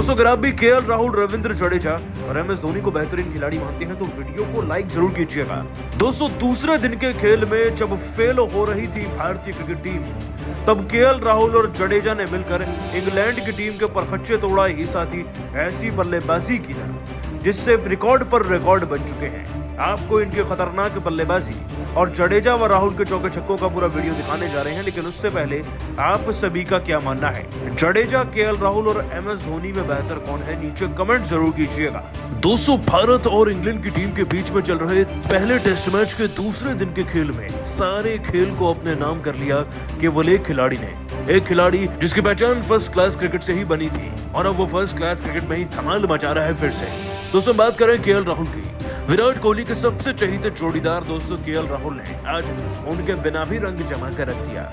दोस्तों अगर आप भी केएल राहुल, रविंद्र जडेजा और एमएस धोनी को बेहतरीन खिलाड़ी मानते हैं तो वीडियो को लाइक जरूर कीजिएगा। दोस्तों दूसरे दिन के खेल में जब फेल हो रही थी भारतीय क्रिकेट टीम, तब केएल राहुल और जडेजा ने मिलकर इंग्लैंड की टीम के परखच्चे तोड़ा ही साथ ही ऐसी बल्लेबाजी की जिससे रिकॉर्ड पर रिकॉर्ड बन चुके हैं। आपको इनकी खतरनाक बल्लेबाजी और जडेजा व राहुल के चौके छक्कों का पूरा वीडियो दिखाने जा रहे हैं, लेकिन उससे पहले आप सभी का क्या मानना है? जडेजा, केएल राहुल और एमएस धोनी में बेहतर कौन है? नीचे कमेंट जरूर कीजिएगा। दोस्तों भारत और इंग्लैंड की टीम के बीच में चल रहे पहले टेस्ट मैच के दूसरे दिन के खेल में सारे खेल को अपने नाम कर लिया केवल एक खिलाड़ी ने, एक खिलाड़ी जिसकी पहचान फर्स्ट क्लास क्रिकेट से ही बनी थी और अब वो फर्स्ट क्लास क्रिकेट में ही धमाल मचा रहा है फिर से। दोस्तों बात करें केएल राहुल की। विराट कोहली के सबसे चहेते जोड़ीदार दोस्तों केएल राहुल ने आज उनके बिना भी रंग जमा कर रख दिया।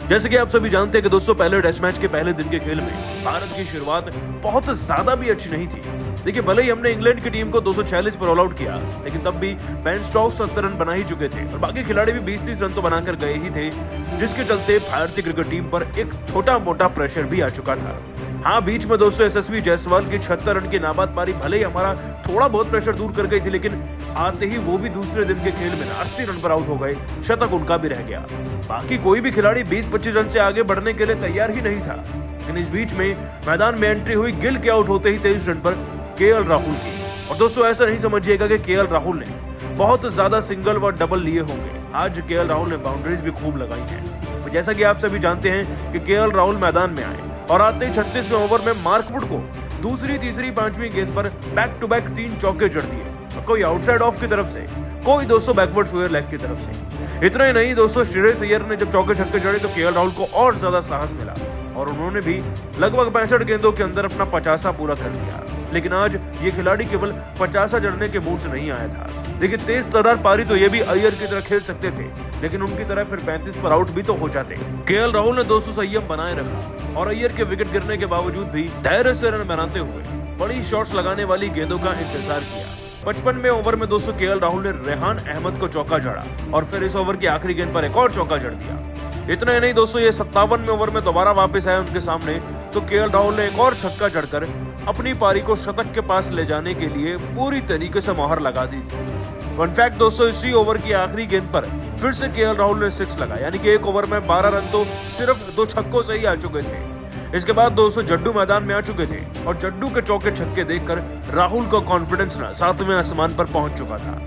जैसे कि आप सभी जानते हैं कि दोस्तों पहले टेस्ट मैच के पहले दिन के खेल में भारत की शुरुआत बहुत ज्यादा भी अच्छी नहीं थी। देखिए भले ही हमने इंग्लैंड की टीम को 246 पर ऑल आउट किया, लेकिन तब भी बेन स्टोक्स 70 रन बना ही चुके थे और बाकी खिलाड़ी भी 20-30 रन तो बनाकर गए ही थे, जिसके चलते भारतीय क्रिकेट टीम पर एक छोटा मोटा प्रेशर भी आ चुका था। हाँ, बीच में दोस्तों यशस्वी जायसवाल की 76 रन की नाबाद पारी भले ही हमारा थोड़ा बहुत प्रेशर दूर कर गई थी, लेकिन आते ही वो भी दूसरे दिन के खेल में 80 रन पर आउट हो गए, शतक उनका भी रह गया। बाकी कोई भी खिलाड़ी 20-25 रन से आगे बढ़ने के लिए तैयार ही नहीं था, लेकिन इस बीच में मैदान में एंट्री हुई गिल के आउट होते ही 23 रन पर केएल राहुल की। और दोस्तों ऐसा नहीं समझिएगा कि केएल राहुल ने बहुत ज्यादा सिंगल व डबल लिए होंगे। आज केएल राहुल ने बाउंड्रीज भी खूब लगाई हैं। जैसा कि आप सभी जानते हैं कि केएल राहुल मैदान में आए और आते ही 36वें ओवर में मार्क वुड को दूसरी, तीसरी, पांचवी गेंद पर बैक टू बैक 3 चौके जड़ दिए, कोई आउटसाइड ऑफ की तरफ से, कोई दोस्तों बैकवर्ड स्क्वायर लेग की तरफ से। इतना ही नहीं दोस्तों, श्रेयस अय्यर ने जब चौके छक्के जड़े तो केएल राहुल को और ज्यादा साहस मिला और उन्होंने भी लगभग 65 गेंदों के अंदर अपना 50 पूरा कर लिया। लेकिन आज ये खिलाड़ी केवल 50 जड़ने के मूड से नहीं आया था। देखिए तेज तर्रार पारी तो ये भी अय्यर की तरह खेल सकते थे, लेकिन उनकी तरह फिर 35 पर आउट भी तो हो जाते। केएल राहुल ने दोस्तों संयम बनाए रखा और अय्यर के विकेट गिरने के बावजूद भी धैर्य से रन बनाते हुए बड़ी शॉट्स लगाने वाली गेंदों का इंतजार किया। 55वें ओवर में दोस्तों केएल राहुल ने रेहान अहमद को चौका जड़ा और फिर इस ओवर की आखिरी गेंद पर एक और चौका जड़ दिया। इतना ही नहीं दोस्तों, ये 57वें ओवर में दोबारा वापस आए उनके सामने तो केएल राहुल ने एक और छक्का जड़कर अपनी पारी को शतक के पास ले जाने के लिए पूरी तरीके से मोहर लगा दी थी। इनफैक्ट दोस्तों इसी ओवर की आखिरी गेंद पर फिर से केएल राहुल ने 6 लगा, यानी कि एक ओवर में 12 रन तो सिर्फ 2 छक्कों से ही आ चुके थे। इसके बाद दोस्तों जड्डू मैदान में आ चुके थे और जड्डू के चौके छक्के देखकर राहुल का कॉन्फिडेंस ना 7वें आसमान पर पहुंच चुका था।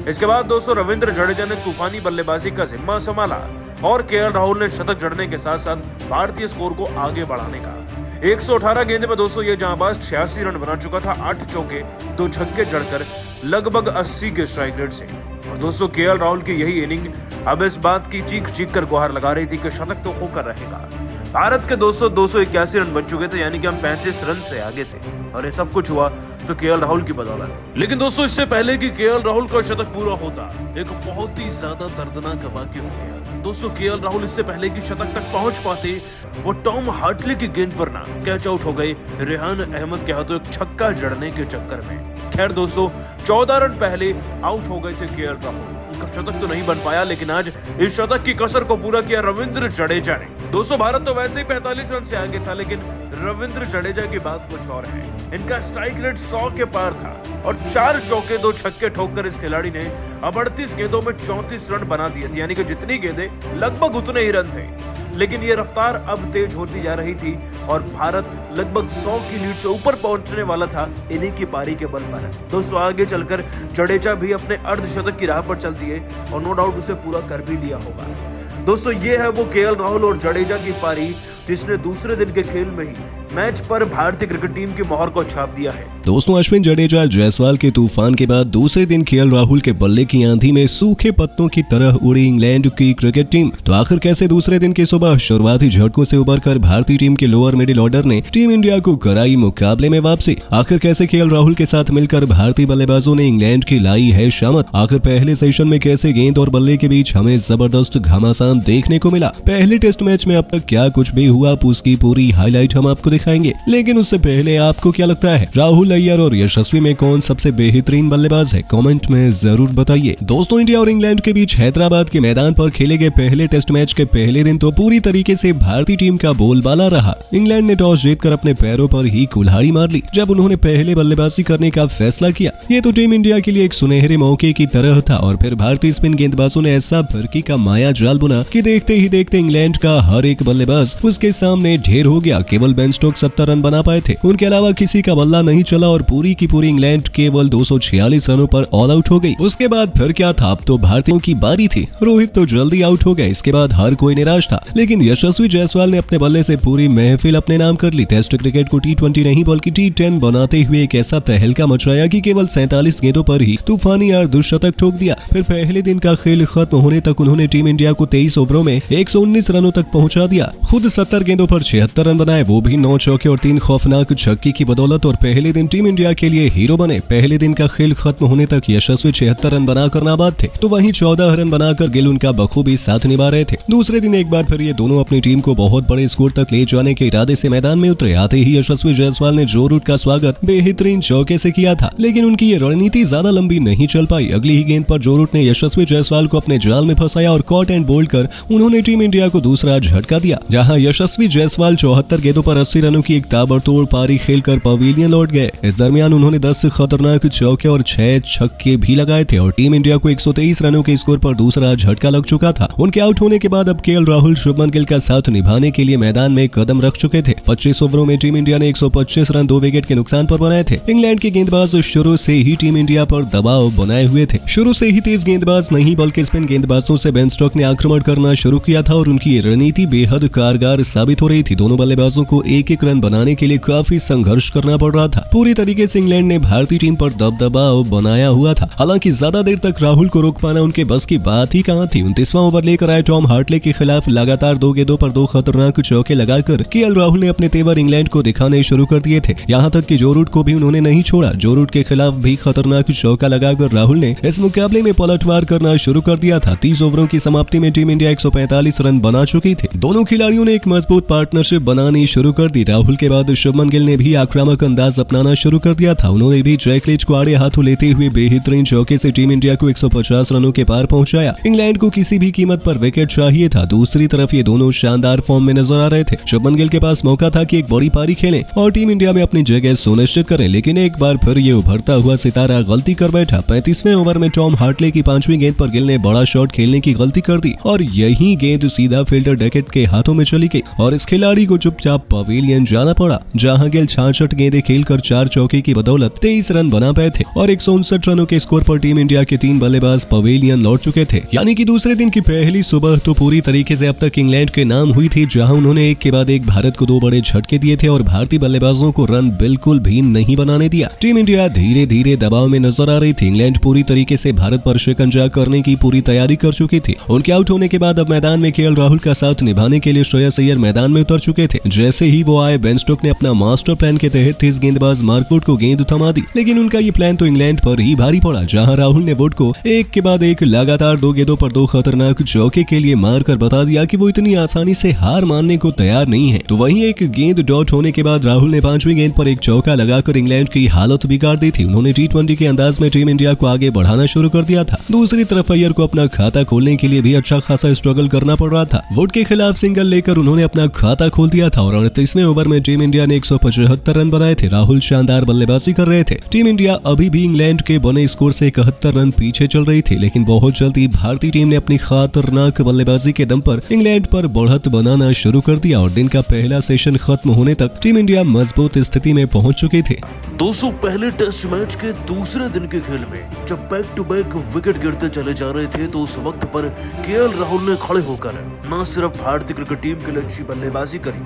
इसके बाद दोस्तों रविंद्र जडेजा ने तूफानी बल्लेबाजी का जिम्मा संभाला और केएल राहुल ने शतक जड़ने के साथ साथ भारतीय स्कोर को आगे बढ़ाने का 118 गेंद में दोस्तों ये जांबाज 86 रन बना चुका था, 8 चौके 2 छक्के जड़कर लगभग 80 के स्ट्राइक रेट से। और दोस्तों केएल राहुल की यही इनिंग अब इस बात की चीख चीख कर गुहार लगा रही थी कि शतक तो होकर रहेगा। भारत के दोस्तों 281 रन बन चुके थे, यानी कि हम 35 रन से आगे थे और ये सब कुछ हुआ तो केएल राहुल की बदौलत। लेकिन दोस्तों इससे पहले कि केएल राहुल का शतक पूरा होता, एक बहुत ही ज्यादा दर्दनाक वाकया हो गया। दोस्तों केएल राहुल इससे पहले कि शतक तक पहुंच पाते वो टॉम हार्टले की गेंद पर ना कैच आउट हो गए रेहान अहमद के हाथों एक छक्का जड़ने के चक्कर में। खैर दोस्तों 14 रन पहले आउट हो गए थे केएल राहुल, उनका शतक तो नहीं बन पाया, लेकिन आज इस शतक की कसर को पूरा किया रविंद्र जडेजा ने। दोस्तों भारत तो वैसे ही 45 रन से आगे था, लेकिन रविंद्र जडेजा की बात कुछ और है। इनका स्ट्राइक रेट 100 के पार था और 4 चौके 2 छक्के ठोककर इस खिलाड़ी ने अब 38 गेंदों में 34 रन बना दिए थे, यानी कि जितनी गेंदें लगभग उतने ही रन थे। लेकिन ये रफ्तार अब तेज होती जा रही थी और भारत लगभग 100 की लीड से ऊपर पहुंचने वाला था इन्हीं की पारी के बल पर। दोस्तों आगे चलकर जडेजा भी अपने अर्धशतक की राह पर चल दिए और नो डाउट उसे पूरा कर भी लिया होगा। दोस्तों ये है वो केएल राहुल और जडेजा की पारी जिसने दूसरे दिन के खेल में ही मैच पर भारतीय क्रिकेट टीम की मोहर को छाप दिया है। दोस्तों अश्विन, जडेजा, जायसवाल के तूफान के बाद दूसरे दिन केएल राहुल के बल्ले की आंधी में सूखे पत्तों की तरह उड़ी इंग्लैंड की क्रिकेट टीम। तो आखिर कैसे दूसरे दिन की सुबह शुरुआती झटकों से उबरकर भारतीय टीम के लोअर मिडिल ऑर्डर ने टीम इंडिया को कराई मुकाबले में वापसी? आखिर कैसे केएल राहुल के साथ मिलकर भारतीय बल्लेबाजों ने इंग्लैंड की लाई है शामत? आखिर पहले सेशन में कैसे गेंद और बल्ले के बीच हमें जबरदस्त घमासान देखने को मिला? पहले टेस्ट मैच में अब तक क्या कुछ भी हुआ, उसकी पूरी हाईलाइट हम आपको दिखाएंगे, लेकिन उससे पहले आपको क्या लगता है, राहुल, अय्यर और यशस्वी में कौन सबसे बेहतरीन बल्लेबाज है? कमेंट में जरूर बताइए। दोस्तों, इंडिया और इंग्लैंड के बीच हैदराबाद के मैदान पर खेले गए पहले टेस्ट मैच के पहले दिन तो पूरी तरीके से भारतीय टीम का बोलबाला रहा। इंग्लैंड ने टॉस जीतकर अपने पैरों पर ही कुल्हाड़ी मार ली जब उन्होंने पहले बल्लेबाजी करने का फैसला किया। ये तो टीम इंडिया के लिए एक सुनहरे मौके की तरह था और फिर भारतीय स्पिन गेंदबाजों ने ऐसा फिरकी का माया जाल बुना कि देखते ही देखते इंग्लैंड का हर एक बल्लेबाज उसके सामने ढेर हो गया। केवल बेन स्टोक्स 70 रन बना पाए थे, उनके अलावा किसी का बल्ला नहीं चला और पूरी की पूरी इंग्लैंड केवल 246 रनों पर ऑल आउट हो गई। उसके बाद फिर क्या था, अब तो भारतीयों की बारी थी। रोहित तो जल्दी आउट हो गए, इसके बाद हर कोई निराश था, लेकिन यशस्वी जायसवाल ने अपने बल्ले से पूरी महफिल अपने नाम कर ली। टेस्ट क्रिकेट को T20 नहीं बल्कि T10 बनाते हुए एक ऐसा तहलका मचाया कि केवल 47 गेंदों पर ही तूफानी अर्धशतक ठोक दिया। फिर पहले दिन का खेल खत्म होने तक उन्होंने टीम इंडिया को 23 ओवरों में 119 रनों तक पहुंचा दिया। खुद 70 गेंदों पर 76 रन बनाए, वो भी 9 चौके और 3 खौफनाक छक्के की बदौलत, और पहले दिन टीम इंडिया के लिए हीरो बने। पहले दिन का खेल खत्म होने तक यशस्वी 76 रन बनाकर नाबाद थे, तो वहीं 14 रन बनाकर गिल उनका बखूबी साथ निभा रहे थे। दूसरे दिन एक बार फिर ये दोनों अपनी टीम को बहुत बड़े स्कोर तक ले जाने के इरादे से मैदान में उतरे। आते ही यशस्वी जायसवाल ने जो रूट का स्वागत बेहतरीन चौके से किया था, लेकिन उनकी ये रणनीति ज्यादा लंबी नहीं चल पाई। अगली ही गेंद पर जो रूट ने यशस्वी जायसवाल को अपने जाल में फंसाया और कॉट एंड बोल्ड कर उन्होंने टीम इंडिया को दूसरा झटका दिया, जहां यशस्वी जायसवाल 74 गेंदों पर 80 रनों की एक ताबड़तोड़ पारी खेलकर पवेलियन लौट गए। इस दरमियान उन्होंने 10 खतरनाक चौके और 6 छक्के भी लगाए थे और टीम इंडिया को 123 रनों के स्कोर पर दूसरा झटका लग चुका था। उनके आउट होने के बाद अब केएल राहुल शुभमन गिल का साथ निभाने के लिए मैदान में कदम रख चुके थे। 25 ओवरों में टीम इंडिया ने 125 रन 2 विकेट के नुकसान पर बनाए थे। इंग्लैंड के गेंदबाज शुरू से ही टीम इंडिया पर दबाव बनाए हुए थे। शुरू से ही तेज गेंदबाज नहीं बल्कि स्पिन गेंदबाजों से बेन स्टोक्स ने आक्रमण करना शुरू किया था और उनकी रणनीति बेहद कारगर साबित हो रही थी। दोनों बल्लेबाजों को एक एक रन बनाने के लिए काफी संघर्ष करना पड़ रहा था। पूरी तरीके से इंग्लैंड ने भारतीय टीम पर दबदबा बनाया हुआ था। हालांकि ज्यादा देर तक राहुल को रोक पाना उनके बस की बात ही कहां थी। 29वां ओवर लेकर आए टॉम हार्टले के खिलाफ लगातार 2 गेंदों पर 2 खतरनाक चौके लगाकर केएल राहुल ने अपने तेवर इंग्लैंड को दिखाने शुरू कर दिए थे। यहां तक कि जो रूट को भी उन्होंने नहीं छोड़ा। जो रूट के खिलाफ भी खतरनाक चौका लगाकर राहुल ने इस मुकाबले में पलटवार करना शुरू कर दिया था। 30 ओवरों की समाप्ति में टीम इंडिया 145 रन बना चुकी थी। दोनों खिलाड़ियों ने एक मजबूत पार्टनरशिप बनानी शुरू कर दी। राहुल के बाद शुभमन गिल ने भी आक्रामक अंदाज अपनाना शुरू कर दिया था। उन्होंने भी जैक लीच को आड़े हाथों लेते हुए बेहतरीन चौके से टीम इंडिया को 150 रनों के पार पहुंचाया। इंग्लैंड को किसी भी कीमत पर विकेट चाहिए था। दूसरी तरफ ये दोनों शानदार फॉर्म में नजर आ रहे थे। शुभमन गिल के पास मौका था कि एक बड़ी पारी खेलें और टीम इंडिया में अपनी जगह सुनिश्चित करें, लेकिन एक बार फिर ये उभरता हुआ सितारा गलती कर बैठा। 35वें ओवर में टॉम हार्टले की 5वीं गेंद पर गिल ने बड़ा शॉट खेलने की गलती कर दी और यही गेंद सीधा फील्डर डेकेट के हाथों में चली गई और इस खिलाड़ी को चुपचाप पवेलियन जाना पड़ा, जहां गिल 66 गेंदें खेलकर 4 चौके की बदौलत 23 रन बना पाए थे और 159 रनों के स्कोर पर टीम इंडिया के 3 बल्लेबाज पवेलियन लौट चुके थे। यानी कि दूसरे दिन की पहली सुबह तो पूरी तरीके से अब तक इंग्लैंड के नाम हुई थी, जहां उन्होंने एक के बाद एक भारत को 2 बड़े झटके दिए थे और भारतीय बल्लेबाजों को रन बिल्कुल भी नहीं बनाने दिया। टीम इंडिया धीरे धीरे दबाव में नजर आ रही थी। इंग्लैंड पूरी तरीके से भारत पर शिकंजा करने की पूरी तैयारी कर चुकी थी। उनके आउट होने के बाद अब मैदान में केएल राहुल का साथ निभाने के लिए श्रेयस अय्यर मैदान में उतर चुके थे। जैसे ही वो आए, बेन स्टोक्स ने अपना मास्टर प्लान के तहत तेज गेंदबाज मार्क वुड को गेंद थमा दी, लेकिन उनका ये प्लान तो इंग्लैंड पर ही भारी पड़ा, जहां राहुल ने वुड को एक के बाद एक लगातार 2 गेंदों पर 2 खतरनाक चौके के लिए मारकर बता दिया कि वो इतनी आसानी से हार मानने को तैयार नहीं है। तो वहीं एक गेंद डॉट होने के बाद राहुल ने 5वीं गेंद पर एक चौका लगाकर इंग्लैंड की हालत बिगाड़ दी थी। उन्होंने T20 के अंदाज में टीम इंडिया को आगे बढ़ाना शुरू कर दिया था। दूसरी तरफ अय्यर को अपना खाता खोलने के लिए भी अच्छा खासा स्ट्रगल करना पड़ रहा था। वुड के खिलाफ सिंगल लेकर उन्होंने अपना खाता खोल दिया था और 38वें ओवर में टीम इंडिया ने 175 रन बनाए थे। राहुल शानदार बल्लेबाजी कर रहे थे। टीम इंडिया अभी भी इंग्लैंड के बने स्कोर से 71 रन पीछे चल रही थी, लेकिन बहुत जल्दी भारतीय टीम ने अपनी खतरनाक बल्लेबाजी के दम पर इंग्लैंड पर बढ़त बनाना शुरू कर दिया और दिन का पहला सेशन खत्म होने तक टीम इंडिया मजबूत स्थिति में पहुंच चुकी थी। दोस्तों, पहले टेस्ट मैच के दूसरे दिन के खेल में जब बैक टू बैक विकेट गिरते चले जा रहे थे, तो उस वक्त पर केएल राहुल ने खड़े होकर न सिर्फ भारतीय क्रिकेट टीम के लिए अच्छी बल्लेबाजी करी,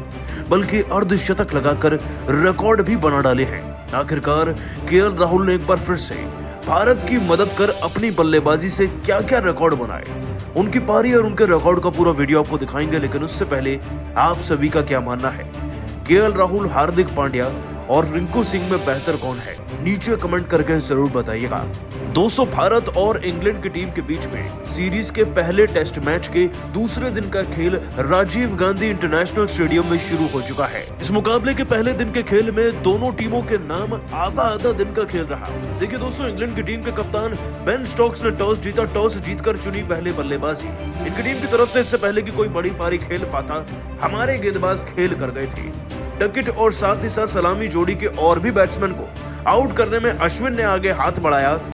बल्कि अर्धशतक लगाकर रिकॉर्ड भी बना डाले हैं। आखिरकार केएल राहुल ने एक बार फिर से भारत की मदद कर अपनी बल्लेबाजी से क्या क्या रिकॉर्ड बनाए, उनकी पारी और उनके रिकॉर्ड का पूरा वीडियो आपको दिखाएंगे। लेकिन उससे पहले आप सभी का क्या मानना है, केएल राहुल, हार्दिक पांड्या और रिंकू सिंह में बेहतर कौन है? नीचे कमेंट करके जरूर बताइएगा। दोस्तों भारत और इंग्लैंड की टीम के बीच में सीरीज के पहले टेस्ट मैच के दूसरे दिन का खेल राजीव गांधी इंटरनेशनल स्टेडियम में शुरू हो चुका है। इस मुकाबले के पहले दिन के खेल में दोनों टीमों के नाम आधा दिन का खेल रहा। देखिए दोस्तों, इंग्लैंड की टीम के कप्तान बेन स्टोक्स ने टॉस जीता, टॉस जीतकर चुनी पहले बल्लेबाजी। इनकी टीम की तरफ से इससे पहले कि कोई बड़ी पारी खेल पाता, हमारे गेंदबाज खेल कर गए थे। डकिट और साथ ही साथ सलामी जोड़ी के और भी बैट्समैन को आउट करने में अश्विन ने आगे हाथ बढ़ाया।